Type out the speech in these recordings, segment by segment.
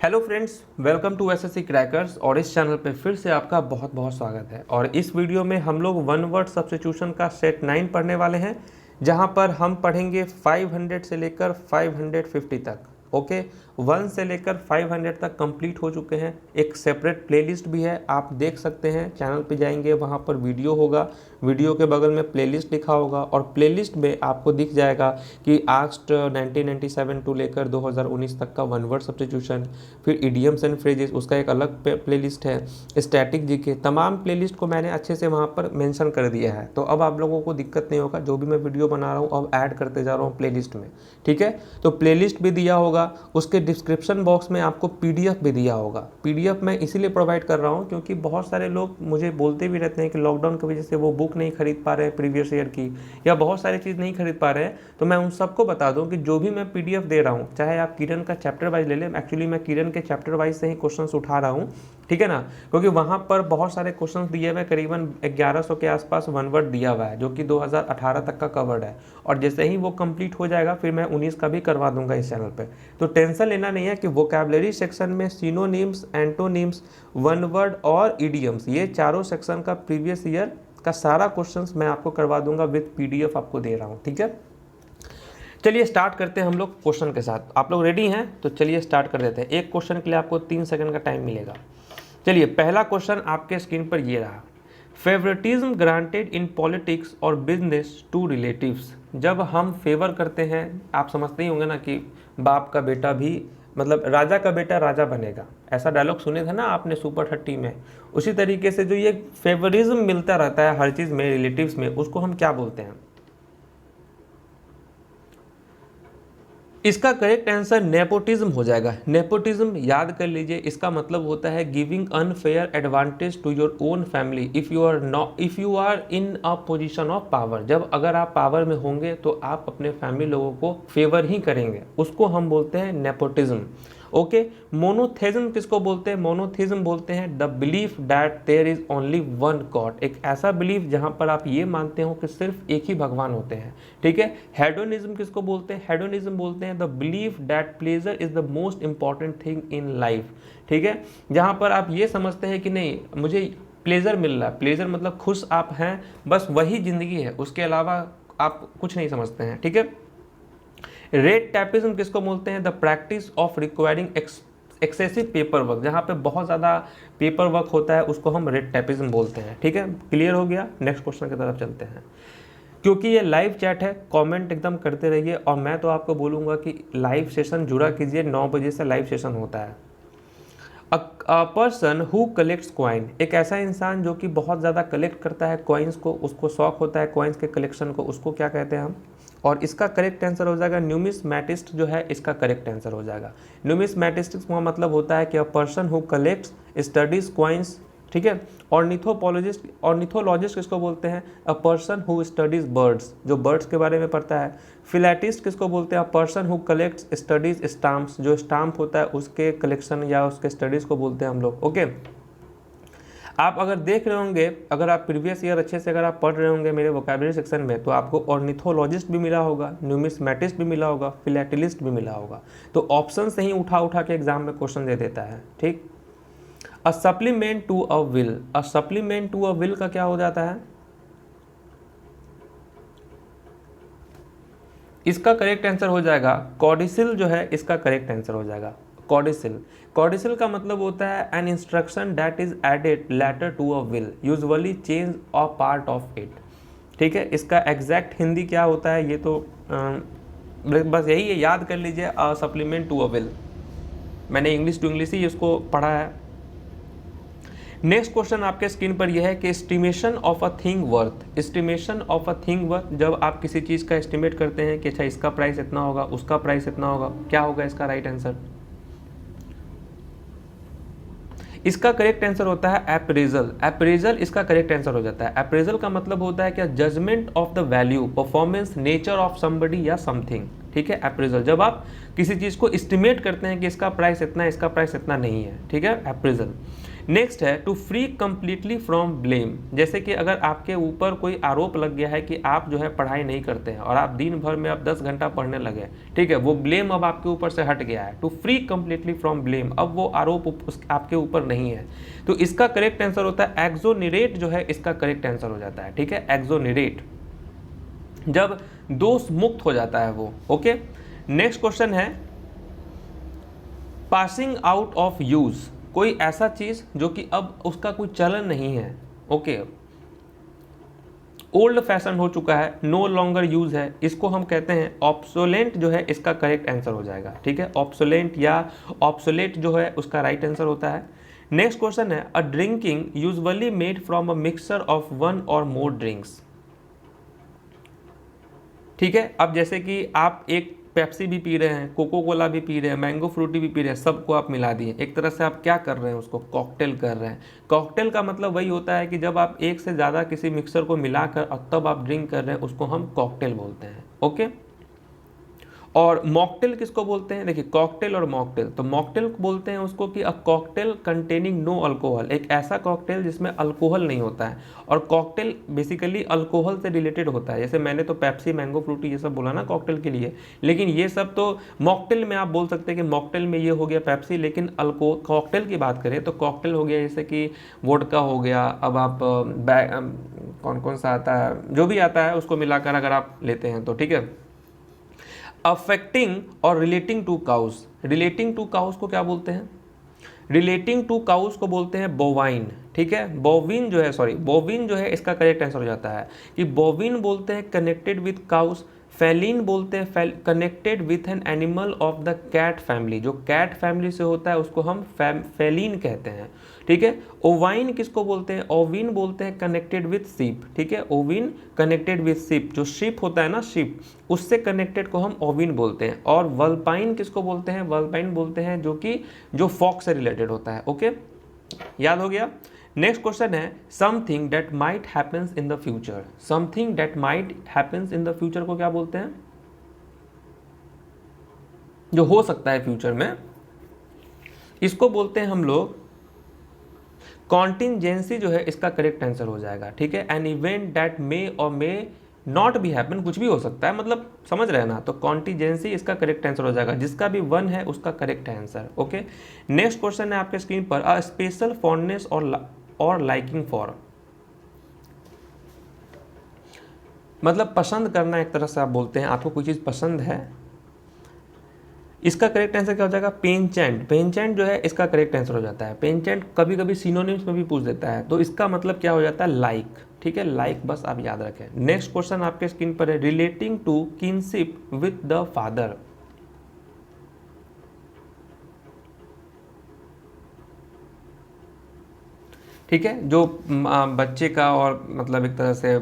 Hello friends, welcome to SSC crackers. और इस channel पे फिर से आपका बहुत बहुत स्वागत है। और इस वीडियो में हम लोग वन वर्ड सब्स्टिट्यूशन का सेट 9 पढ़ने वाले हैं, जहां पर हम पढ़ेंगे 500 से लेकर 550 तक। ओके, 1 से लेकर 500 तक कंप्लीट हो चुके हैं। एक सेपरेट प्लेलिस्ट भी है, आप देख सकते हैं। चैनल पे जाएंगे, वहाँ पर वीडियो होगा, वीडियो के बगल में प्लेलिस्ट लिखा होगा और प्लेलिस्ट में आपको दिख जाएगा कि आस्क्ड 1997 टू लेकर 2019 तक का वन वर्ड सब्स्टिट्यूशन, फिर इडियम्स एंड फ्रेजेस, उसका एक अलग प्लेलिस्ट है, स्टैटिक जीके, तमाम प्लेलिस्ट को मैंने अच्छे से वहाँ पर मेंशन कर दिया है। तो अब आप लोगों को दिक्कत नहीं होगा, जो भी मैं वीडियो बना रहा हूँ अब ऐड करते जा रहा हूँ प्लेलिस्ट में। ठीक है, तो प्लेलिस्ट भी दिया होगा, उसके डिस्क्रिप्शन बॉक्स में आपको पीडीएफ भी दिया होगा। पीडीएफ मैं इसीलिए प्रोवाइड कर रहा हूँ क्योंकि बहुत सारे लोग मुझे बोलते भी रहते हैं कि लॉकडाउन की वजह से वो बुक नहीं खरीद पा रहे हैं प्रीवियस ईयर की, या बहुत सारी चीज़ नहीं खरीद पा रहे हैं। तो मैं उन सबको बता दूं कि जो भी मैं पीडीएफ दे रहा हूं, चाहे आप किरण का चैप्टर वाइज ले लें, एक्चुअली मैं किरण के चैप्टर वाइज से ही क्वेश्चंस उठा रहा हूं, ठीक है ना, क्योंकि वहां पर बहुत सारे क्वेश्चंस दिए हुए, करीबन 1100 के आसपास वन वर्ड दिया हुआ है, जो कि 2018 तक का कवर्ड है। और जैसे ही वो कंप्लीट हो जाएगा फिर मैं 19 का भी करवा दूंगा इस चैनल पे। तो टेंशन लेना नहीं है कि वोकैबुलरी सेक्शन में सिनोनिम्स, एंटोनिम्स, वन वर्ड और इडियम्स, ये चारों सेक्शन का प्रीवियस ईयर का सारा क्वेश्चंस मैं आपको करवा दूंगा, विद पीडीएफ आपको दे रहा हूं। ठीक है, चलिए स्टार्ट करते हैं हम लोग क्वेश्चन के साथ। आप लोग रेडी हैं? तो चलिए स्टार्ट कर देते हैं। एक क्वेश्चन के लिए आपको 3 सेकंड का टाइम मिलेगा। चलिए, पहला क्वेश्चन आपके स्क्रीन पर ये रहा। फेवरेटिज्म ग्रांटेड इन पॉलिटिक्स और बिजनेस टू रिलेटिव्स। जब हम फेवर करते हैं, आप समझते ही होंगे ना कि बाप का बेटा भी, मतलब राजा का बेटा राजा बनेगा, ऐसा डायलॉग सुने थे ना आपने सुपर 30 में। उसी तरीके से जो ये फेवरिज्म मिलता रहता है हर चीज़ में, रिलेटिव्स में, उसको हम क्या बोलते हैं? इसका करेक्ट आंसर नेपोटिज्म हो जाएगा। नेपोटिज्म याद कर लीजिए, इसका मतलब होता है giving unfair advantage to your own family if you are in a position of power. जब अगर आप पावर में होंगे तो आप अपने फैमिली लोगों को फेवर ही करेंगे, उसको हम बोलते हैं नेपोटिज्म। ओके, मोनोथेज्म किसको बोलते हैं? मोनोथेज्म बोलते हैं the belief that there is only one god. एक ऐसा बिलीफ जहां पर आप ये मानते हो कि सिर्फ एक ही भगवान होते हैं। ठीक है। हेडोनिज्म किसको बोलते हैं? हेडोनिज्म बोलते हैं the belief that pleasure is the most important thing in life. ठीक है, जहां पर आप ये समझते हैं कि नहीं, मुझे प्लेजर मिल रहा है, प्लेजर मतलब खुश आप हैं, बस वही जिंदगी है, उसके अलावा आप कुछ नहीं समझते हैं। ठीक है। रेड टैपिज्म किसको बोलते हैं? The practice of requiring excessive paper work. जहाँ पे बहुत ज़्यादा पेपर वर्क होता है उसको हम रेड टैपिज्म बोलते हैं। ठीक है, क्लियर हो गया? नेक्स्ट क्वेश्चन की तरफ चलते हैं। क्योंकि ये लाइव चैट है, कमेंट एकदम करते रहिए, और मैं तो आपको बोलूँगा कि लाइव सेशन जुड़ा कीजिए, 9 बजे से लाइव सेशन होता है। अ पर्सन हु कलेक्ट्स कॉइन, एक ऐसा इंसान जो कि बहुत ज़्यादा कलेक्ट करता है कॉइन्स को, उसको शौक होता है कॉइन्स के कलेक्शन को, उसको क्या कहते हैं हम? और इसका करेक्ट आंसर हो जाएगा न्यूमिसमैटिस्ट, जो है इसका करेक्ट आंसर हो जाएगा। न्यूमिसमैटिस्ट का मतलब होता है कि a person who collects studies coins. ठीक है। ऑर्निथोलॉजिस्ट किसको बोलते हैं? A person who studies birds, जो बर्ड्स के बारे में पढ़ता है। फिलैटिस्ट किसको बोलते हैं? A person who collects studies stamps, जो स्टाम्प होता है उसके कलेक्शन या उसके स्टडीज को बोलते हैं हम लोग। ओके, आप अगर देख रहे होंगे, अगर आप प्रीवियस ईयर अच्छे से अगर आप पढ़ रहे होंगे मेरे वोकैबुलरी सेक्शन में, तो आपको ऑर्निथोलॉजिस्ट भी मिला होगा, न्यूमिसमैटिस्ट भी मिला होगा, फिलैटेलिस्ट भी मिला होगा। तो ऑप्शन से ही उठा उठा के एग्जाम में क्वेश्चन दे देता है। ठीक। A supplement to a will, a supplement to a will का क्या हो जाता है? इसका करेक्ट आंसर हो जाएगा कॉडिसिल, जो है इसका करेक्ट आंसर हो जाएगा कॉडिसिल। कॉडिसिल का मतलब होता है an instruction that is added later to a will, usually change a part of it. ठीक है, इसका एग्जैक्ट हिंदी क्या होता है ये तो बस यही है, याद कर लीजिए, a supplement to a will. मैंने इंग्लिश टू इंग्लिश ही इसको पढ़ा है। नेक्स्ट क्वेश्चन आपके स्क्रीन पर यह है कि estimation of a thing worth. Estimation of a thing worth, जब आप किसी चीज़ का एस्टिमेट करते हैं कि अच्छा इसका प्राइस इतना होगा, उसका प्राइस इतना होगा, क्या होगा इसका राइट आंसर? इसका करेक्ट आंसर होता है अप्रेजल। अप्रेजल इसका करेक्ट आंसर हो जाता है। अप्रेजल का मतलब होता है क्या? Judgement of the value, performance, nature of somebody या समथिंग। ठीक है, अप्रेजल, जब आप किसी चीज़ को एस्टिमेट करते हैं कि इसका प्राइस इतना है, इसका प्राइस इतना नहीं है। ठीक है, अप्रेजल। नेक्स्ट है to free completely from blame, जैसे कि अगर आपके ऊपर कोई आरोप लग गया है कि आप जो है पढ़ाई नहीं करते हैं और आप दिन भर में आप 10 घंटा पढ़ने लगे, ठीक है, वो ब्लेम अब आपके ऊपर से हट गया है, to free completely from blame, अब वो आरोप आपके ऊपर नहीं है, तो इसका करेक्ट आंसर होता है एक्सोनरेट, जो है इसका करेक्ट आंसर हो जाता है, ठीक है, एक्सोनरेट, जब दोष मुक्त हो जाता है वो। ओके, नेक्स्ट क्वेश्चन है पासिंग आउट ऑफ यूज, कोई ऐसा चीज जो कि अब उसका कोई चलन नहीं है, ओके, ओल्ड फैशन हो चुका है, नो लॉन्गर यूज है, इसको हम कहते हैं ऑब्सोलेंट, जो है इसका करेक्ट आंसर हो जाएगा, ठीक है, ऑब्सोलेंट या ऑब्सोलेट जो है उसका राइट आंसर होता है। नेक्स्ट क्वेश्चन है a drinking usually made from a mixture of one और मोर ड्रिंक्स, ठीक है, अब जैसे कि आप एक पेप्सी भी पी रहे हैं, कोको कोला भी पी रहे हैं, मैंगो फ्रूटी भी पी रहे हैं, सबको आप मिला दिए, एक तरह से आप क्या कर रहे हैं, उसको कॉकटेल कर रहे हैं। कॉकटेल का मतलब वही होता है कि जब आप एक से ज़्यादा किसी मिक्सर को मिलाकर और तब आप ड्रिंक कर रहे हैं, उसको हम कॉकटेल बोलते हैं। ओके, और मॉकटेल किसको बोलते हैं, देखिए कॉकटेल और मॉकटेल, तो मॉकटेल बोलते हैं उसको कि a cocktail containing no alcohol, एक ऐसा कॉकटेल जिसमें अल्कोहल नहीं होता है, और कॉकटेल बेसिकली अल्कोहल से रिलेटेड होता है, जैसे मैंने तो पेप्सी मैंगो फ्रूटी ये सब बोला ना कॉकटेल के लिए, लेकिन ये सब तो मॉकटेल में आप बोल सकते हैं कि मॉकटेल में ये हो गया पेप्सी, लेकिन कॉकटेल की बात करें तो कॉकटेल हो गया जैसे कि वोडका हो गया, अब आप कौन कौन सा आता है, जो भी आता है उसको मिलाकर अगर आप लेते हैं तो, ठीक है। अफेक्टिंग और relating to cows, relating to cows को क्या बोलते हैं, रिलेटिंग टू काउस को बोलते हैं बोवाइन, ठीक है, बोविन जो है, सॉरी बोविन जो है इसका करेक्ट आंसर हो जाता है कि बोविन बोलते हैं कनेक्टेड विथ काउस, फेलिन बोलते हैं connected with an animal of the cat family, जो कैट फैमिली से होता है उसको हम फेलिन कहते हैं, ठीक है। ओवाइन किसको बोलते हैं, ओविन बोलते हैं कनेक्टेड विथ शिप, ठीक है, ओविन कनेक्टेड विथ शिप, जो शिप होता है ना शिप, उससे कनेक्टेड को हम ओविन बोलते हैं। और वल्पाइन किसको बोलते हैं, वल्पाइन बोलते हैं जो फॉक्स से रिलेटेड होता है। ओके, याद हो गया। नेक्स्ट क्वेश्चन है something that might happens in the future, something that might happens in the future को क्या बोलते हैं, जो हो सकता है फ्यूचर में, इसको बोलते हैं हम लोग कॉन्टिंजेंसी, जो है इसका करेक्ट आंसर हो जाएगा, ठीक है। एन इवेंट दैट मे और मे नॉट बी हैपन, कुछ भी हो सकता है, मतलब समझ रहे हैं ना, तो कॉन्टिजेंसी इसका करेक्ट आंसर हो जाएगा, जिसका भी वन है उसका correct answer. Okay, next question है आपके स्क्रीन पर अ स्पेशल फॉन्डनेस और लाइकिंग फॉर, मतलब पसंद करना, एक तरह से आप बोलते हैं आपको कोई चीज़ पसंद है, इसका करेक्ट आंसर क्या हो जाएगा, पेंचेंट, पेंचेंट जो है इसका करेक्ट आंसर हो जाता है। पेंचेंट कभी कभी सिनोनिम्स में भी पूछ देता है, तो इसका मतलब क्या हो जाता है, लाइक, ठीक है, लाइक, बस आप याद रखें। नेक्स्ट क्वेश्चन आपके स्क्रीन पर है relating to kinship with the father, ठीक है, जो बच्चे का और मतलब एक तरह से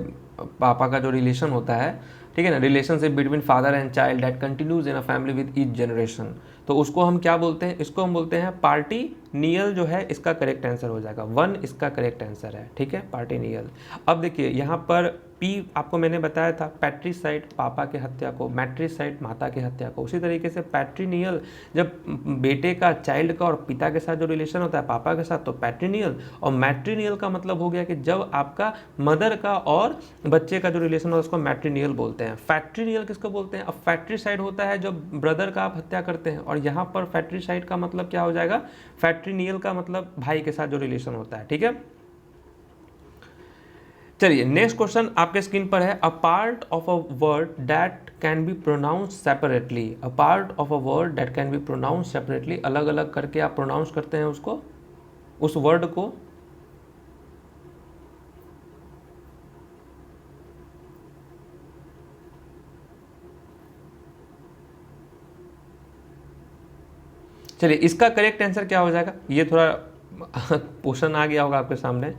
पापा का जो रिलेशन होता है, ठीक है ना, relationship between father and child that continues in a family with each generation, तो उसको हम क्या बोलते हैं, इसको हम बोलते हैं पार्टिनियल, जो है इसका करेक्ट आंसर हो जाएगा, वन इसका करेक्ट आंसर है, ठीक है, पार्टिनियल। अब देखिए यहाँ पर पी आपको मैंने बताया था, पैट्रिसाइड पापा के हत्या को, मैट्रिसाइड माता के हत्या को, उसी तरीके से पैट्रिनियल जब बेटे का, चाइल्ड का और पिता के साथ जो रिलेशन होता है पापा के साथ, तो पैट्रिनियल, और मैट्रिनियल का मतलब हो गया कि जब आपका मदर का और बच्चे का जो रिलेशन होता है उसको मैट्रिनियल बोलते हैं। फैक्ट्रिनियल किसको बोलते हैं, अब फैक्ट्रिसाइड होता है जब ब्रदर का आप हत्या करते हैं, और यहाँ पर फैक्ट्रिसाइड का मतलब क्या हो जाएगा, फैक्ट्रिनियल का मतलब भाई के साथ जो रिलेशन होता है, ठीक है। चलिए नेक्स्ट क्वेश्चन आपके स्क्रीन पर है a part of a word that can be pronounce separately, a part of a word that can be pronounce separately, अलग अलग करके आप प्रोनाउंस करते हैं उसको, उस वर्ड को, चलिए इसका करेक्ट आंसर क्या हो जाएगा, ये थोड़ा क्वेश्चन आ गया होगा आपके सामने,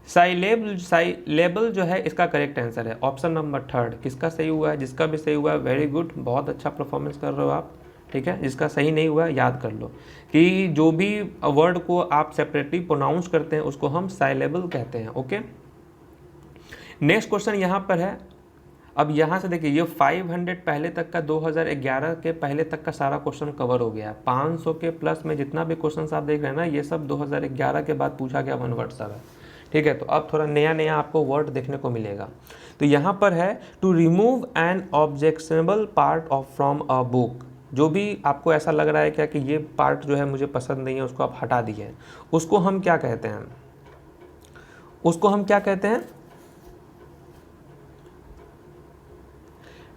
साइलेबल जो है इसका करेक्ट आंसर है ऑप्शन नंबर थर्ड। किसका सही हुआ है, जिसका भी सही हुआ है वेरी गुड, बहुत अच्छा परफॉर्मेंस कर रहे हो आप, ठीक है। जिसका सही नहीं हुआ याद कर लो कि जो भी वर्ड को आप सेपरेटली प्रोनाउंस करते हैं उसको हम साइलेबल कहते हैं। ओके, नेक्स्ट क्वेश्चन यहाँ पर है अब यहाँ से देखिए ये 500 पहले तक का 2011 के पहले तक का सारा क्वेश्चन कवर हो गया है। 500 के प्लस में जितना भी क्वेश्चन आप देख रहे हैं ना, ये सब 2011 के बाद पूछा गया 1 वर्ड सब है, ठीक है। तो अब थोड़ा नया नया आपको वर्ड देखने को मिलेगा। तो यहाँ पर है to remove an objectionable part of from a book. जो भी आपको ऐसा लग रहा है क्या कि ये पार्ट जो है मुझे पसंद नहीं है, उसको आप हटा दिए, उसको हम क्या कहते हैं, उसको हम क्या कहते हैं,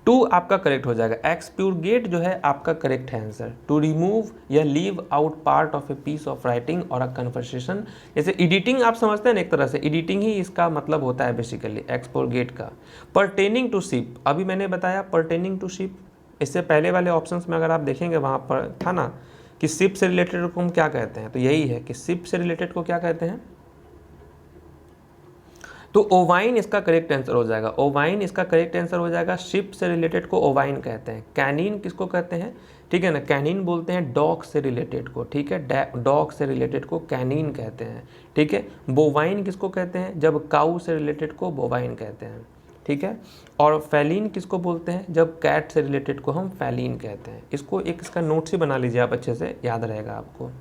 टू आपका करेक्ट हो जाएगा। एक्सप्यूरगेट जो है आपका करेक्ट है आंसर। टू रिमूव या leave out part of a piece of writing और अ कन्वर्सेशन, जैसे एडिटिंग आप समझते हैं ना, एक तरह से एडिटिंग ही इसका मतलब होता है बेसिकली एक्सप्यूरगेट का। पर्टेनिंग टू शिप, अभी मैंने बताया पर्टेनिंग टू शिप, इससे पहले वाले ऑप्शंस में अगर आप देखेंगे वहाँ पर था ना कि शिप से रिलेटेड को हम क्या कहते हैं, तो यही है कि शिप से रिलेटेड को क्या कहते हैं, तो ओवाइन इसका करेक्ट आंसर हो जाएगा। ओवाइन इसका करेक्ट आंसर हो जाएगा। शिप से रिलेटेड को ओवाइन कहते हैं। कैनिन किसको कहते हैं, ठीक है ना, कैनिन बोलते हैं डॉग से रिलेटेड को, ठीक है, डॉग से रिलेटेड को कैनिन कहते हैं, ठीक है। बोवाइन किसको कहते हैं, जब काऊ से रिलेटेड को बोवाइन कहते हैं, ठीक है। और फैलिन किसको बोलते हैं, जब कैट से रिलेटेड को हम फैलिन कहते हैं। इसको एक इसका नोट्स ही बना लीजिए आप, अच्छे से याद रहेगा आपको।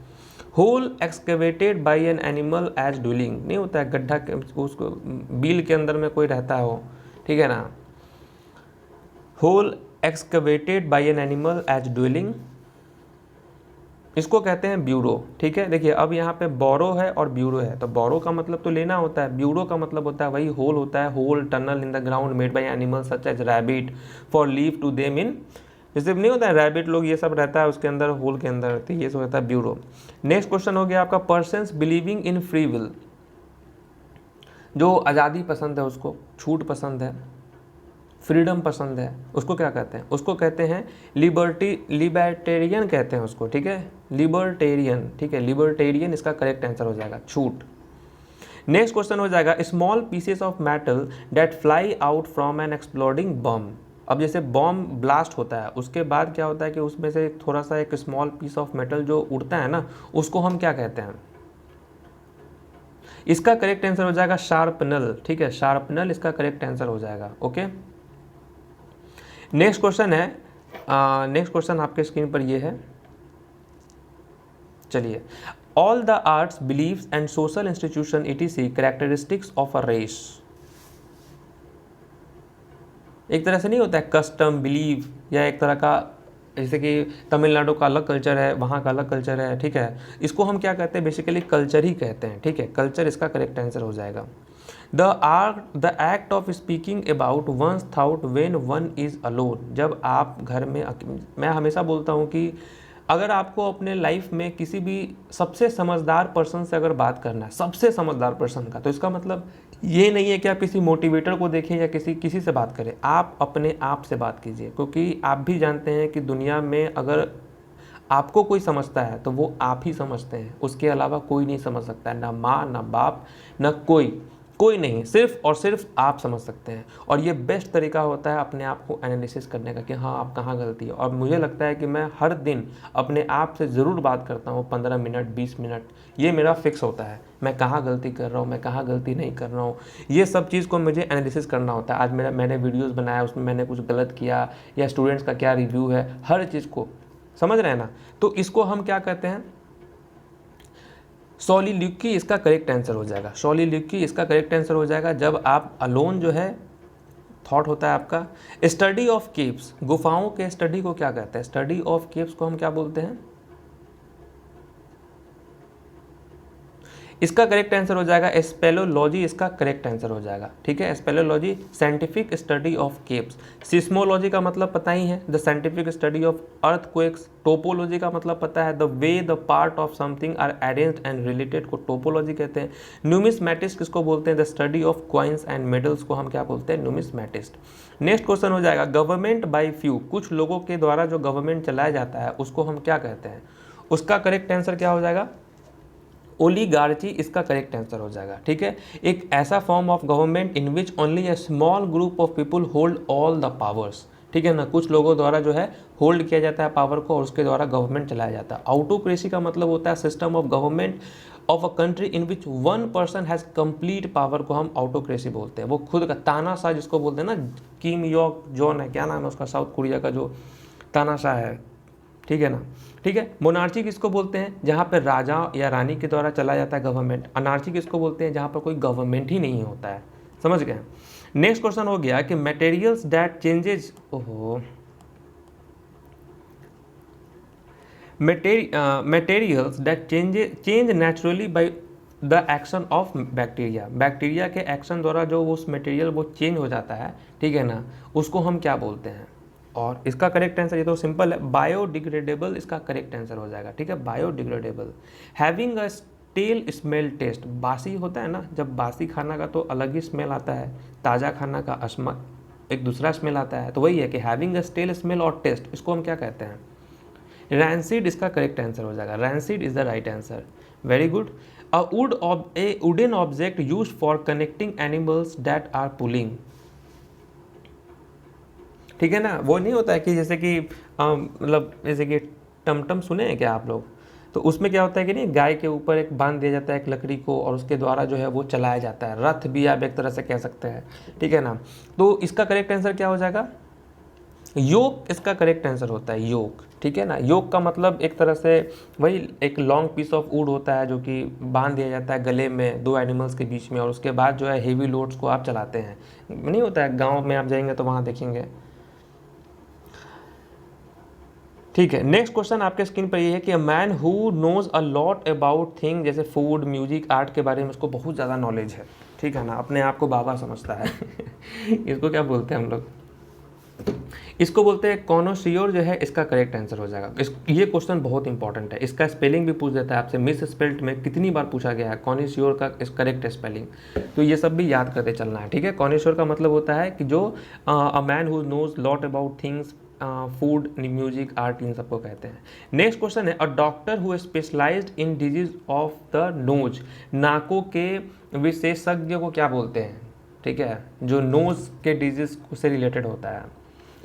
Hole excavated by an animal as dwelling, नहीं होता है गड्ढा के उसको बिल के अंदर में कोई रहता हो, ठीक है ना। Hole excavated by an animal as dwelling, इसको कहते हैं ब्यूरो, ठीक है। देखिए अब यहाँ पे बोरो है और ब्यूरो है, तो बोरो का मतलब तो लेना होता है, ब्यूरो का मतलब होता है वही होल होता है, hole tunnel in the ground made by animal such as rabbit for live to them in, जैसे नहीं होता है रैबिट लोग ये सब रहता है उसके अंदर, होल के अंदर रहती है, ये सब रहता है ब्यूरो। नेक्स्ट क्वेश्चन हो गया आपका persons believing in free will, जो आज़ादी पसंद है, उसको छूट पसंद है, फ्रीडम पसंद है, उसको क्या कहते हैं, उसको कहते हैं लिबर्टेरियन कहते हैं उसको, ठीक है, लिबर्टेरियन, ठीक है, लिबर्टेरियन इसका करेक्ट आंसर हो जाएगा, छूट। नेक्स्ट क्वेश्चन हो जाएगा small pieces of metal that fly out from an exploding bomb. अब जैसे बॉम्ब ब्लास्ट होता है उसके बाद क्या होता है कि उसमें से थोड़ा सा एक स्मॉल पीस ऑफ मेटल जो उड़ता है ना, उसको हम क्या कहते हैं, इसका करेक्ट आंसर हो जाएगा शार्पनल, ठीक है, शार्पनल इसका करेक्ट आंसर हो जाएगा। ओके, नेक्स्ट क्वेश्चन है, नेक्स्ट क्वेश्चन आपके स्क्रीन पर ये है, चलिए। All the arts believes and social institution etc characteristics of a race, एक तरह से नहीं होता है कस्टम बिलीव, या एक तरह का जैसे कि तमिलनाडु का अलग कल्चर है, वहाँ का अलग कल्चर है, ठीक है, इसको हम क्या कहते हैं, बेसिकली कल्चर ही कहते हैं, ठीक है, कल्चर इसका करेक्ट आंसर हो जाएगा। The act of speaking about one's thought when one is alone, जब आप घर में, मैं हमेशा बोलता हूँ कि अगर आपको अपने लाइफ में किसी भी सबसे समझदार पर्सन से अगर बात करना है, सबसे समझदार पर्सन का, तो इसका मतलब ये नहीं है कि आप किसी मोटिवेटर को देखें या किसी से बात करें, आप अपने आप से बात कीजिए, क्योंकि आप भी जानते हैं कि दुनिया में अगर आपको कोई समझता है तो वो आप ही समझते हैं, उसके अलावा कोई नहीं समझ सकता है, ना माँ ना बाप ना कोई नहीं, सिर्फ और सिर्फ आप समझ सकते हैं। और ये बेस्ट तरीका होता है अपने आप को एनालिसिस करने का कि हाँ आप कहाँ गलती है। और मुझे लगता है कि मैं हर दिन अपने आप से ज़रूर बात करता हूँ 15 मिनट 20 मिनट, ये मेरा फिक्स होता है, मैं कहाँ गलती कर रहा हूँ, मैं कहाँ गलती नहीं कर रहा हूँ, ये सब चीज़ को मुझे एनालिसिस करना होता है। आज मैंने वीडियोज़ बनाया, उसमें मैंने कुछ गलत किया या स्टूडेंट्स का क्या रिव्यू है, हर चीज़ को समझ रहे हैं ना, तो इसको हम क्या कहते हैं, सॉलिल्यूकी इसका करेक्ट आंसर हो जाएगा। सॉलिल्यूकी इसका करेक्ट आंसर हो जाएगा जब आप अलोन जो है थॉट होता है आपका। स्टडी ऑफ केव्स, गुफाओं के स्टडी को क्या कहते हैं, स्टडी ऑफ केव्स को हम क्या बोलते हैं, इसका करेक्ट आंसर हो जाएगा स्पेलोलॉजी, इसका करेक्ट आंसर हो जाएगा, ठीक है, speleology scientific study of caves. Seismology का मतलब पता ही है, the scientific study of earthquakes. Topology का मतलब पता है, the way the part of something are arranged and related को टोपोलॉजी कहते हैं। न्यूमिस्मैटिस्ट किसको बोलते हैं, the study of coins and medals को हम क्या बोलते हैं, न्यूमिस्मैटिस्ट। नेक्स्ट क्वेश्चन हो जाएगा गवर्नमेंट बाय फ्यू, कुछ लोगों के द्वारा जो गवर्नमेंट चलाया जाता है उसको हम क्या कहते हैं, उसका करेक्ट आंसर क्या हो जाएगा, ओलिगार्ची इसका करेक्ट आंसर हो जाएगा, ठीक है। एक ऐसा form of government in which only a small group of people hold all the powers, ठीक है ना, कुछ लोगों द्वारा जो है होल्ड किया जाता है पावर को और उसके द्वारा गवर्नमेंट चलाया जाता है। ऑटोक्रेसी का मतलब होता है system of government of a country in which one person has complete power को हम ऑटोक्रेसी बोलते हैं। वो खुद का तानाशाह जिसको बोलते हैं ना, किम योक जॉन है, क्या नाम है उसका, साउथ कोरिया का जो तानाशाह है, ठीक है ना। ठीक है, मोनार्ची किसको बोलते हैं, जहाँ पर राजा या रानी के द्वारा चला जाता है गवर्नमेंट। अनार्ची किसको बोलते हैं, जहाँ पर कोई गवर्नमेंट ही नहीं होता है। समझ गए। नेक्स्ट क्वेश्चन हो गया कि मटेरियल्स दैट चेंजेस, ओहो, materials that change naturally by the action of bacteria. Bacteria के एक्शन द्वारा जो उस मटेरियल वो चेंज हो जाता है, ठीक है ना, उसको हम क्या बोलते हैं। और इसका करेक्ट आंसर, ये तो सिंपल है, बायोडिग्रेडेबल इसका करेक्ट आंसर हो जाएगा। ठीक है, biodegradable. Having a stale smell taste, बासी होता है ना, जब बासी खाना का तो अलग ही स्मेल आता है, ताज़ा खाना का एक दूसरा स्मेल आता है, तो वही है कि हैविंग अ स्टेल स्मेल और टेस्ट, इसको हम क्या कहते हैं, रैंसिड इसका करेक्ट आंसर हो जाएगा। Rancid is the right answer, very good. A wooden object used for connecting animals that are pulling, ठीक है ना, वो नहीं होता है कि जैसे कि मतलब जैसे कि टमटम सुने हैं क्या आप लोग, तो उसमें क्या होता है कि नहीं, गाय के ऊपर एक बांध दिया जाता है एक लकड़ी को और उसके द्वारा जो है वो चलाया जाता है, रथ भी आप एक तरह से कह सकते हैं, ठीक है ना। तो इसका करेक्ट आंसर क्या हो जाएगा, योक इसका करेक्ट आंसर होता है, योक, ठीक है ना। योक का मतलब एक तरह से वही एक लॉन्ग पीस ऑफ वुड होता है जो कि बांध दिया जाता है गले में दो एनिमल्स के बीच में, और उसके बाद जो है हेवी लोड्स को आप चलाते हैं, नहीं होता है, गाँव में आप जाएंगे तो वहाँ देखेंगे। ठीक है, नेक्स्ट क्वेश्चन आपके स्क्रीन पर ये है कि a man who knows a lot about thing, जैसे फूड, म्यूजिक, आर्ट के बारे में उसको बहुत ज़्यादा नॉलेज है, ठीक है ना, अपने आप को बाबा समझता है इसको क्या बोलते हैं हम लोग, इसको बोलते हैं कॉनोसियोर, जो है इसका करेक्ट आंसर हो जाएगा। ये क्वेश्चन बहुत इंपॉर्टेंट है, इसका स्पेलिंग भी पूछ देता है आपसे, मिस स्पेल्ड में कितनी बार पूछा गया है कॉनोसियोर का करेक्ट स्पेलिंग, तो ये सब भी याद करते चलना है। ठीक है, कॉनोसियोर का मतलब होता है कि जो a man who knows lot about things, food, music, art, इन सबको कहते हैं। नेक्स्ट क्वेश्चन है, a doctor who specialized in disease of the nose, नाकों के विशेषज्ञ को क्या बोलते हैं, ठीक है, जो नोज के डिजीज से रिलेटेड होता है,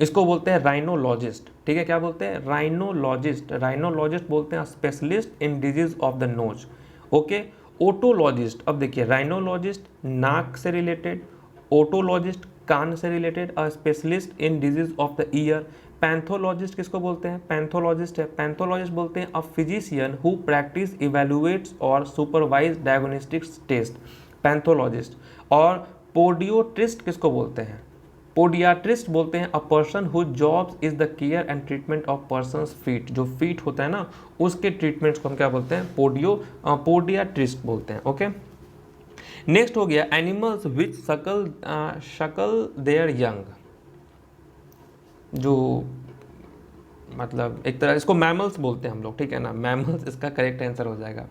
इसको बोलते हैं राइनोलॉजिस्ट। ठीक है, क्या बोलते हैं, राइनोलॉजिस्ट। राइनोलॉजिस्ट बोलते हैं specialist in disease of the nose. Okay, otologist, अब देखिए राइनोलॉजिस्ट नाक से रिलेटेड, ओटोलॉजिस्ट कान से related, a specialist in disease of the ear. Pathologist किसको बोलते हैं, पैंथोलॉजिस्ट है, पैंथोलॉजिस्ट बोलते हैं a physician who practice, evaluates और सुपरवाइज डायग्नोस्टिक्स टेस्ट, पैंथोलॉजिस्ट। और पोडियोट्रिस्ट किसको बोलते हैं, पोडियाट्रिस्ट बोलते हैं a person who jobs is the care and treatment of persons feet, जो फीट होता है ना उसके ट्रीटमेंट्स को हम क्या बोलते हैं, पोडियाट्रिस्ट बोलते हैं। ओके, नेक्स्ट हो गया एनिमल्स विच शकल देयर यंग, जो मतलब एक तरह इसको मैमल्स बोलते हैं हम लोग, ठीक है ना, मैमल्स इसका करेक्ट आंसर हो जाएगा,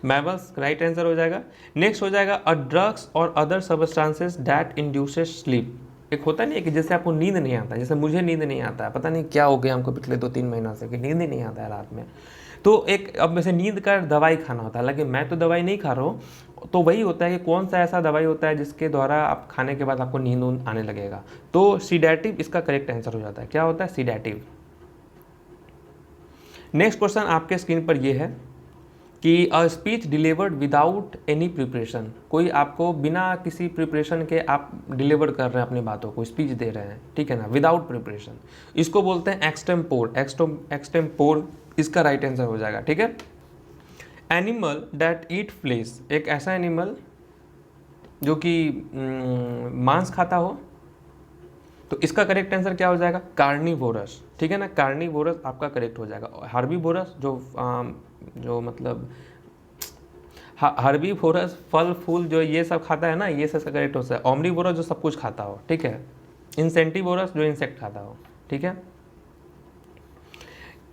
मैमल्स राइट आंसर हो जाएगा। नेक्स्ट हो जाएगा अ ड्रग्स और other substances that induces sleep, एक होता नहीं है कि जैसे आपको नींद नहीं आता, जैसे मुझे नींद नहीं आता है, पता नहीं क्या हो गया हमको पिछले 2-3 महीना से कि नींद ही नहीं आता है रात में, तो एक अब वैसे नींद का दवाई खाना होता है, हालांकि मैं तो दवाई नहीं खा रहा हूँ, तो वही होता है कि कौन सा ऐसा दवाई होता है जिसके द्वारा आप खाने के बाद आपको नींद आने लगेगा, तो सीडेटिव इसका करेक्ट आंसर हो जाता है। क्या होता है, सीडेटिव। नेक्स्ट क्वेश्चन आपके स्क्रीन पर यह है कि a speech delivered without any preparation, कोई आपको बिना किसी प्रिपरेशन के आप डिलीवर कर रहे हैं अपनी बातों को, स्पीच दे रहे हैं, ठीक है ना, विदाउट प्रिपरेशन, इसको बोलते हैं एक्सटेम्पोर। एक्सटेम्पोर इसका राइट आंसर हो जाएगा। ठीक है, एनिमल दैट ईट फ्लेश, एक ऐसा एनिमल जो कि मांस खाता हो, तो इसका करेक्ट आंसर क्या हो जाएगा, कार्निवोरस। ठीक है ना, कार्निवोरस आपका करेक्ट हो जाएगा। हर्बीवोरस जो मतलब हर्बीवोरस फल फूल जो ये सब खाता है ना, ये सब करेक्ट होता है। ओमनीवोरस जो सब कुछ खाता हो, ठीक है। इंसेक्टिवोरस जो इंसेक्ट खाता हो, ठीक है।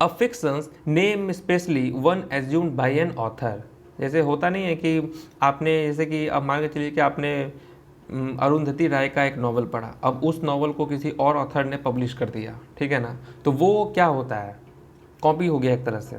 A fictitious name specially one assumed by an author, जैसे होता नहीं है कि आपने जैसे कि अब मान के चलिए कि आपने अरुंधति राय का एक नॉवल पढ़ा, अब उस नॉवल को किसी और ऑथर ने पब्लिश कर दिया, ठीक है ना, तो वो क्या होता है, कॉपी हो गया एक तरह से,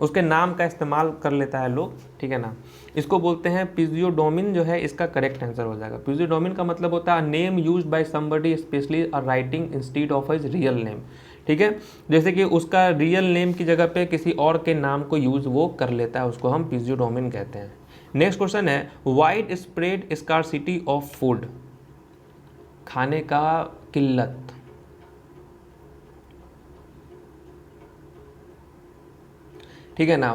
उसके नाम का इस्तेमाल कर लेता है लोग, ठीक है ना। इसको बोलते हैं फिजियोडोमिन, जो है इसका करेक्ट आंसर हो जाएगा। फिजियोडोमिन का मतलब होता है name used by somebody specially a writing instead of his real name, ठीक है। जैसे कि उसका रियल नेम की जगह पे किसी और के नाम को यूज वो कर लेता है, उसको हम फिजियोडोमिन कहते हैं। नेक्स्ट क्वेश्चन है wide spread scarcity of food, खाने का किल्लत। ठीक है ना,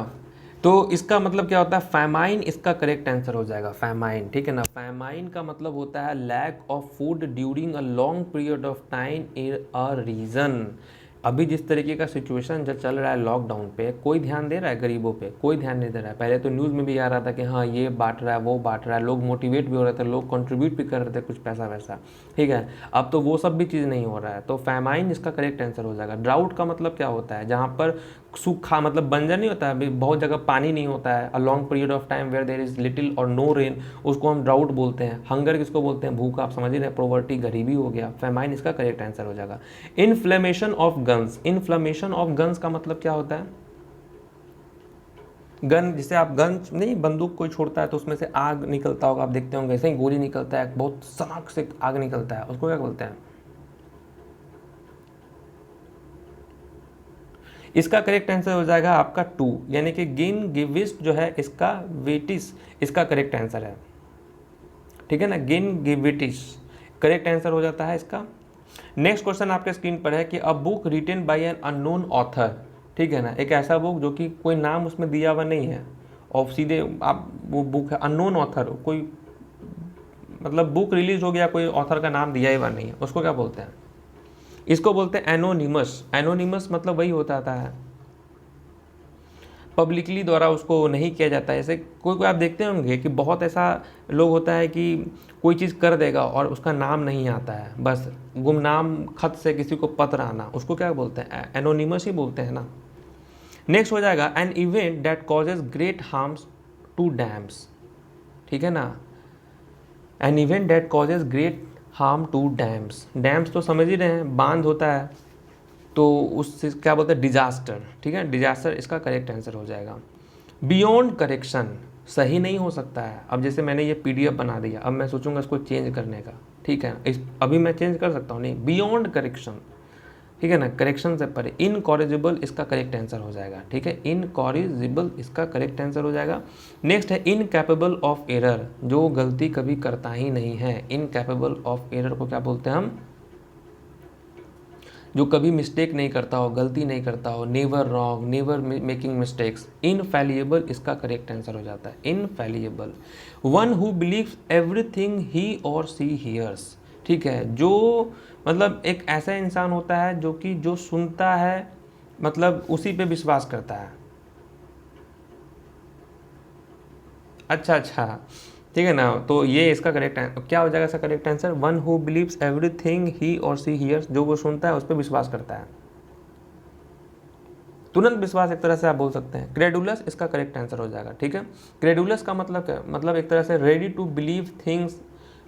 तो इसका मतलब क्या होता है, फैमाइन इसका करेक्ट आंसर हो जाएगा, फैमाइन, ठीक है ना। फैमाइन का मतलब होता है lack of food during a long period of time in a region. अभी जिस तरीके का सिचुएशन जो चल रहा है लॉकडाउन पे, कोई ध्यान दे रहा है गरीबों पे? कोई ध्यान नहीं दे रहा है। पहले तो न्यूज़ में भी आ रहा था कि हाँ ये बांट रहा है, वो बांट रहा है, लोग मोटिवेट भी हो रहे थे, लोग कंट्रीब्यूट भी कर रहे थे कुछ पैसा वैसा, ठीक है। अब तो वो सब भी चीज़ नहीं हो रहा है, तो फैमाइन इसका करेक्ट आंसर हो जाएगा। ड्राउट का मतलब क्या होता है, जहाँ पर सूखा, मतलब बंजर नहीं होता है, बहुत जगह पानी नहीं होता है, a long period of time where there is little और नो रेन, उसको हम ड्राउट बोलते हैं। हंगर किसको बोलते हैं, भूख, आप समझ ही रहे, प्रोवर्टी, गरीबी हो गया। फैमाइन इसका करेक्ट आंसर हो जाएगा। Inflammation of guns, inflammation of guns का मतलब क्या होता है, गन, जिसे आप गन नहीं, बंदूक कोई छोड़ता है तो उसमें से आग निकलता होगा, आप देखते होंगे, ऐसे ही गोली निकलता है, बहुत सनक से आग निकलता है, उसको क्या बोलते हैं? इसका करेक्ट आंसर हो जाएगा आपका 2, यानी कि गिन गिविस्ट जो है इसका वेटिस इसका करेक्ट आंसर है, ठीक है ना। गिन गिविटिस करेक्ट आंसर हो जाता है इसका। नेक्स्ट क्वेश्चन आपके स्क्रीन पर है कि a book written by an unknown author, ठीक है ना, एक ऐसा बुक जो कि कोई नाम उसमें दिया हुआ नहीं है, और सीधे आप वो बुक है अननोन ऑथर, कोई मतलब बुक रिलीज हो गया, कोई ऑथर का नाम दिया हुआ नहीं है, उसको क्या बोलते हैं? इसको बोलते हैं एनोनिमस। एनोनिमस मतलब वही होता है पब्लिकली द्वारा उसको नहीं किया जाता है। ऐसे कोई कोई आप देखते होंगे कि बहुत ऐसा लोग होता है कि कोई चीज़ कर देगा और उसका नाम नहीं आता है, बस गुमनाम खत से किसी को पत्र आना, उसको क्या बोलते हैं? एनोनिमस ही बोलते हैं ना। नेक्स्ट हो जाएगा an event that causes great harms to dams, ठीक है ना। An event that causes great harm to dams, dams तो समझ ही रहे हैं, बांध होता है, तो उससे क्या बोलते हैं? डिजास्टर, ठीक है, डिजास्टर इसका करेक्ट आंसर हो जाएगा। बियॉन्ड करेक्शन सही नहीं हो सकता है। अब जैसे मैंने ये पीडीएफ बना दिया, अब मैं सोचूंगा इसको चेंज करने का, ठीक है, इस अभी मैं चेंज कर सकता हूँ? नहीं, बियॉन्ड करेक्शन, ठीक है ना, करेक्शन से परे। इनकॉरिजिबल इसका करेक्ट आंसर हो जाएगा, ठीक है, इनकॉरिजिबल इसका करेक्ट आंसर हो जाएगा। नेक्स्ट है इनकैपेबल ऑफ एरर, जो गलती कभी करता ही नहीं है। इनकैपेबल ऑफ एरर को क्या बोलते हैं हम? जो कभी मिस्टेक नहीं करता हो, गलती नहीं करता हो, never wrong, never making mistakes. Infallible इसका करेक्ट आंसर हो जाता है, infallible. One who believes everything he और सी हियर्स, ठीक है, जो मतलब एक ऐसा इंसान होता है जो कि जो सुनता है मतलब उसी पे विश्वास करता है। अच्छा, ठीक है ना, तो ये इसका करेक्ट क्या हो जाएगा? इसका correct answer one who believes everything he और सी हियर्स, जो वो सुनता है उस पर विश्वास करता है, तुरंत विश्वास, एक तरह से आप बोल सकते हैं। क्रेडुलस इसका करेक्ट आंसर हो जाएगा, ठीक है। क्रेडुलस का मतलब क्या? मतलब एक तरह से रेडी टू बिलीव थिंग्स,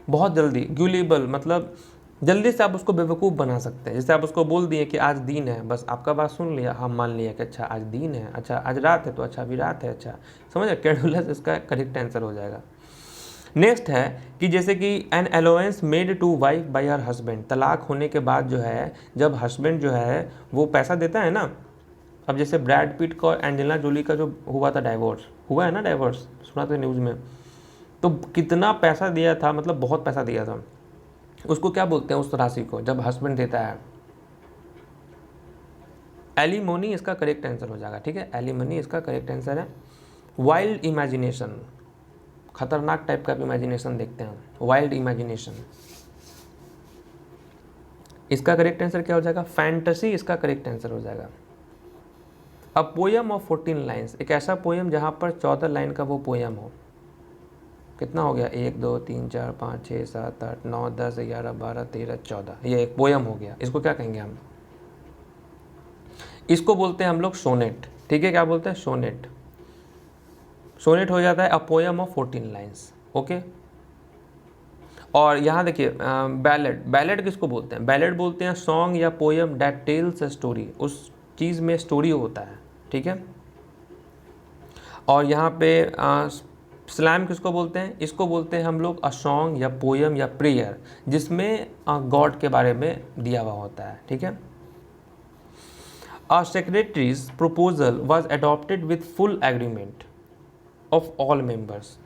बहुत जल्दी। ग्यूलेबल मतलब जल्दी से आप उसको बेवकूफ़ बना सकते हैं। जैसे आप उसको बोल दिए कि आज दिन है, बस आपका बात सुन लिया, हम मान लिया कि अच्छा आज दिन है, अच्छा आज रात है, तो अच्छा अभी रात है, अच्छा समझ। क्रेडुलस इसका करेक्ट आंसर हो जाएगा। नेक्स्ट है कि जैसे कि an allowance made to wife by her husband, तलाक होने के बाद जो है, जब हस्बैंड जो है वो पैसा देता है ना। अब जैसे ब्रैड पिट का और एंजेलिना जोली का जो हुआ था डाइवोर्स, हुआ है ना डाइवोर्स, सुना था न्यूज़ में, तो कितना पैसा दिया था, मतलब बहुत पैसा दिया था। उसको क्या बोलते हैं उस राशि को जब हस्बैंड देता है? एलिमोनी इसका करेक्ट आंसर हो जाएगा, ठीक है, एलिमोनी इसका करेक्ट आंसर है। वाइल्ड इमेजिनेशन, खतरनाक टाइप का इमेजिनेशन देखते हैं, वाइल्ड इमेजिनेशन, इसका करेक्ट आंसर क्या हो जाएगा? फैंटेसी इसका करेक्ट आंसर हो जाएगा। अ पोएम ऑफ 14 लाइन्स, एक ऐसा पोएम जहाँ पर 14 लाइन का वो पोएम हो। कितना हो गया? 1 2 3 4 5 6 7 8 9 10 11 12 13 14, ये एक पोएम हो गया। इसको क्या कहेंगे हम? इसको बोलते हैं हम लोग सोनेट, ठीक है, क्या बोलते हैं? सोनेट। सोनेट हो जाता है a poem of 14 lines, okay. और यहाँ देखिए बैलेड, बैलेड किसको बोलते हैं? बैलेड बोलते हैं सॉन्ग या poem that tells a story, उस चीज़ में स्टोरी होता है, ठीक है। और यहाँ पे स्लैम किसको बोलते हैं? इसको बोलते हैं हम लोग अ सॉन्ग या पोयम या प्रेयर जिसमें गॉड के बारे में दिया हुआ होता है, ठीक है। A secretary's proposal was adopted with full agreement of all members,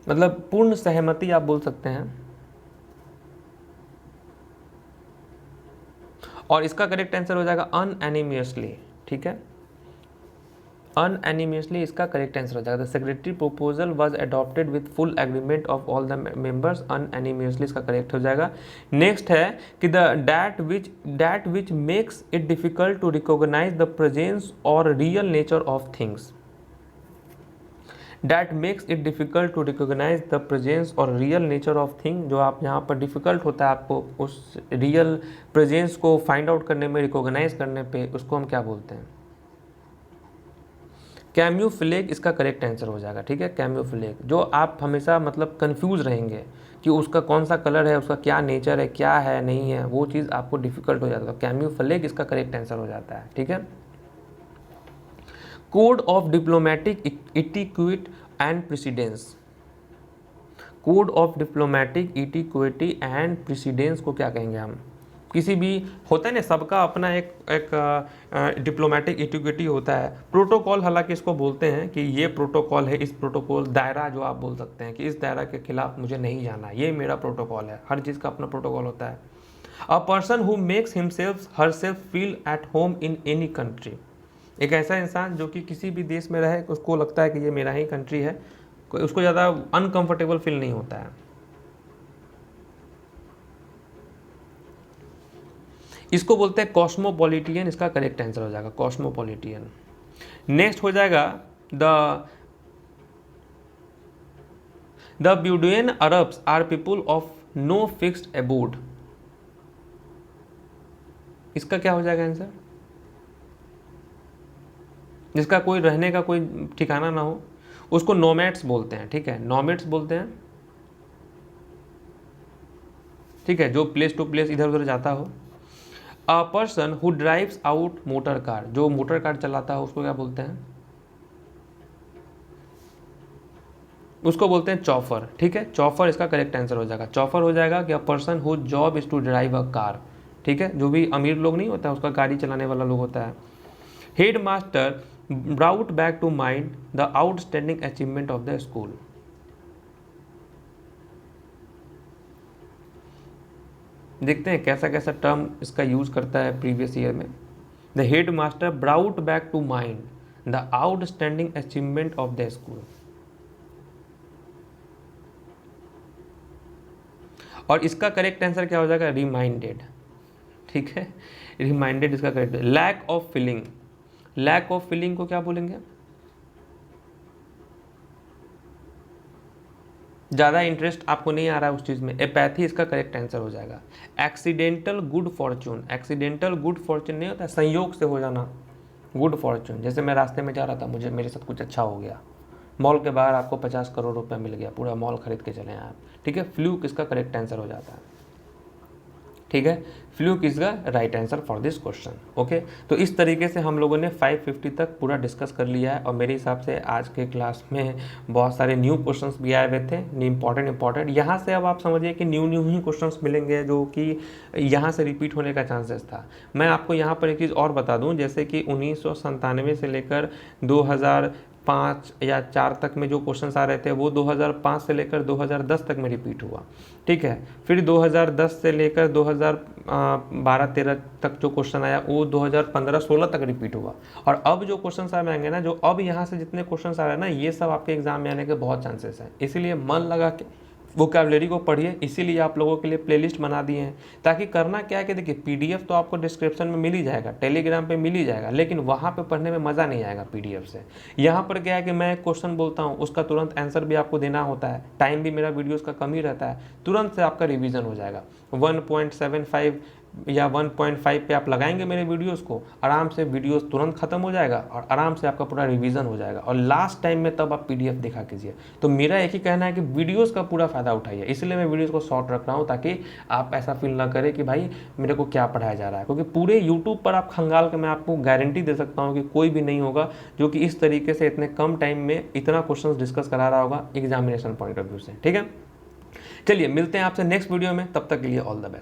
मतलब पूर्ण सहमति आप बोल सकते हैं। और इसका करेक्ट आंसर हो जाएगा अनएनिमियसली, ठीक है। अनएनिमियसली इसका करेक्ट आंसर हो जाएगा। The secretary proposal was adopted with full agreement of all the members, unanimously इसका करेक्ट हो जाएगा। नेक्स्ट है कि the that which makes it difficult to recognize the presence और real nature of things, that makes it difficult to recognize the presence और real nature of thing, जो आप यहाँ पर डिफ़िकल्ट होता है आपको उस रियल प्रेजेंस को फाइंड आउट करने में, रिकोगनाइज करने पे, उसको हम क्या बोलते हैं? कैम्यूफिलेग इसका करेक्ट आंसर हो जाएगा, ठीक है। कैम्यूफिलेग, जो आप हमेशा मतलब कंफ्यूज रहेंगे कि उसका कौन सा कलर है, उसका क्या नेचर है, क्या है नहीं है, वो चीज़ आपको डिफ़िकल्ट हो जाता है। कैम्यूफिलेग इसका करेक्ट आंसर हो जाता है, ठीक है। Code of diplomatic etiquette and precedence, code of diplomatic etiquette and precedence को क्या कहेंगे हम? किसी भी होता है ना, सबका अपना एक डिप्लोमेटिक इटिक्विटी होता है, प्रोटोकॉल हालांकि इसको बोलते हैं कि ये प्रोटोकॉल है, इस प्रोटोकॉल दायरा जो आप बोल सकते हैं कि इस दायरा के खिलाफ मुझे नहीं जाना, ये मेरा प्रोटोकॉल है। हर चीज़ का अपना प्रोटोकॉल होता है। अ person who makes himself herself feel at home in any country, एक ऐसा इंसान जो कि किसी भी देश में रहे उसको लगता है कि ये मेरा ही कंट्री है, उसको ज़्यादा अनकंफर्टेबल फील नहीं होता है। इसको बोलते हैं कॉस्मोपॉलिटियन, इसका करेक्ट आंसर हो जाएगा कॉस्मोपॉलिटियन। नेक्स्ट हो जाएगा the Bedouin Arabs are people of no fixed abode, इसका क्या हो जाएगा आंसर? जिसका कोई रहने का कोई ठिकाना ना हो, उसको नोमैड्स बोलते हैं, ठीक है। नोमैड्स बोलते हैं, ठीक है, जो प्लेस टू प्लेस इधर उधर जाता हो। अ person who drives out motor car, जो मोटर कार चलाता है उसको क्या बोलते हैं? उसको बोलते हैं चॉफर, ठीक है। चॉफर इसका करेक्ट आंसर हो जाएगा। चॉफर हो जाएगा कि a person who job is to drive a car, ठीक है। जो भी अमीर लोग नहीं होता उसका गाड़ी चलाने वाला लोग होता है। Head master brought back to mind the outstanding achievement of the school, देखते हैं कैसा कैसा टर्म इसका यूज करता है प्रीवियस ईयर में। The headmaster brought back to mind the outstanding achievement of the school, और इसका करेक्ट आंसर क्या हो जाएगा? रिमाइंडेड, ठीक है। रिमाइंडेड इसका correct. Lack of feeling, lack of feeling को क्या बोलेंगे? ज़्यादा इंटरेस्ट आपको नहीं आ रहा है उस चीज़ में, एपैथी इसका करेक्ट आंसर हो जाएगा। Accidental good Fortune, accidental good Fortune नहीं होता, संयोग से हो जाना गुड फॉर्चून। जैसे मैं रास्ते में जा रहा था, मेरे साथ कुछ अच्छा हो गया, मॉल के बाहर आपको 50 करोड़ रुपए मिल गया, पूरा मॉल खरीद के चले आप, ठीक है। फ्लूक इसका करेक्ट आंसर हो जाता है, ठीक है। Fluke is the right answer for this question, okay. तो इस तरीके से हम लोगों ने 550 तक पूरा डिस्कस कर लिया है, और मेरे हिसाब से आज के क्लास में बहुत सारे न्यू क्वेश्चंस भी आए हुए थे, इंपॉर्टेंट। यहाँ से अब आप समझिए कि न्यू ही क्वेश्चंस मिलेंगे जो कि यहाँ से रिपीट होने का चांसेस था। मैं आपको यहाँ पर एक चीज़ और बता दूँ, जैसे कि 1997 से लेकर 2005 या 4 तक में जो क्वेश्चंस आ रहे थे वो 2005 से लेकर 2010 तक में रिपीट हुआ, ठीक है। फिर 2010 से लेकर 2012-13 तक जो क्वेश्चन आया वो 2015-16 तक रिपीट हुआ। और अब जो क्वेश्चंस आएंगे ना, जो अब यहाँ से जितने क्वेश्चंस आ रहे हैं ना, ये सब आपके एग्जाम में आने के बहुत चांसेस हैं। इसीलिए मन लगा के वोकैबुलरी को पढ़िए, इसीलिए आप लोगों के लिए प्लेलिस्ट बना दिए हैं। ताकि करना क्या है कि देखिए, पीडीएफ तो आपको डिस्क्रिप्शन में मिल ही जाएगा, टेलीग्राम पे मिल ही जाएगा, लेकिन वहाँ पे पढ़ने में मज़ा नहीं आएगा पीडीएफ से। यहाँ पर क्या है कि मैं क्वेश्चन बोलता हूँ, उसका तुरंत आंसर भी आपको देना होता है, टाइम भी मेरा वीडियोज़ का कम ही रहता है, तुरंत से आपका रिविजन हो जाएगा। 1.75 या 1.5 पे आप लगाएंगे मेरे वीडियोस को, आराम से वीडियोस तुरंत खत्म हो जाएगा और आराम से आपका पूरा रिवीजन हो जाएगा, और लास्ट टाइम में तब आप पीडीएफ दिखा कीजिए। तो मेरा एक ही कहना है कि वीडियोस का पूरा फ़ायदा उठाइए, इसलिए मैं वीडियोस को शॉर्ट रख रहा हूँ, ताकि आप ऐसा फील ना करें कि भाई मेरे को क्या पढ़ाया जा रहा है। क्योंकि पूरे यूट्यूब पर आप खंगाल के मैं आपको गारंटी दे सकता हूँ कि कोई भी नहीं होगा जो कि इस तरीके से इतने कम टाइम में इतना क्वेश्चन डिस्कस करा रहा होगा एग्जामिनेशन पॉइंट ऑफ व्यू से। ठीक है, चलिए मिलते हैं आपसे नेक्स्ट वीडियो में, तब तक के लिए ऑल द बेस्ट।